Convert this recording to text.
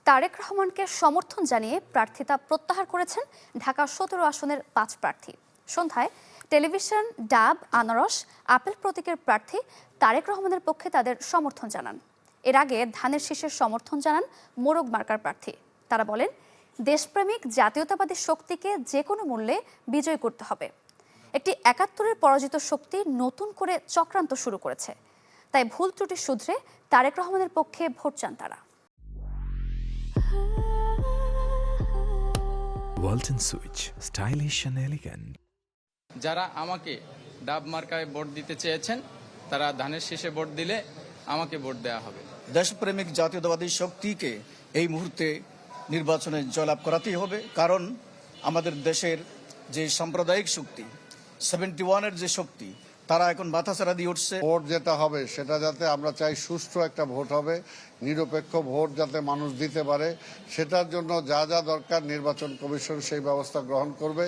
তারেক রহমানকে সমর্থন জানিয়ে প্রার্থিতা প্রত্যাহার করেছেন ঢাকা ১৭ আসনের ৫ প্রার্থী। সন্ধ্যায় টেলিভিশন, ডাব, আনারস, আপেল প্রতীকের প্রার্থী তারেক রহমানের পক্ষে তাদের সমর্থন জানান। এর আগে ধানের শীষের সমর্থন জানান মোরগ মার্কার প্রার্থী। তারা বলেন, দেশপ্রেমিক জাতীয়তাবাদী শক্তিকে যে কোনো মূল্যে বিজয় করতে হবে। একটি ৭১-এর পরাজিত শক্তি নতুন করে চক্রান্ত শুরু করেছে, তাই ভুল ত্রুটি শুধরে তারেক রহমানের পক্ষে ভোট চান তারা। Walton switch, stylish and elegant. যারা আমাকে ডাব মার্কায় ভোট দিতে চেয়েছেন তারা ধানের শীষে ভোট দিলে আমাকে ভোট দেওয়া হবে। দেশপ্রেমিক জাতীয়তাবাদী শক্তিকে এই মুহূর্তে নির্বাচনে জয়লাভ করাতেই হবে, কারণ আমাদের দেশের যে সাম্প্রদায়িক শক্তি 71-এর যে শক্তি তারা এখন মাথাচাড়া দিয়ে উঠছে। ভোট যেটা হবে সেটা যাতে আমরা চাই সুষ্ঠু একটা ভোট হবে, নিরপেক্ষ ভোট যাতে মানুষ দিতে পারে, সেটার জন্য যা যা দরকার নির্বাচন কমিশন সেই ব্যবস্থা গ্রহণ করবে।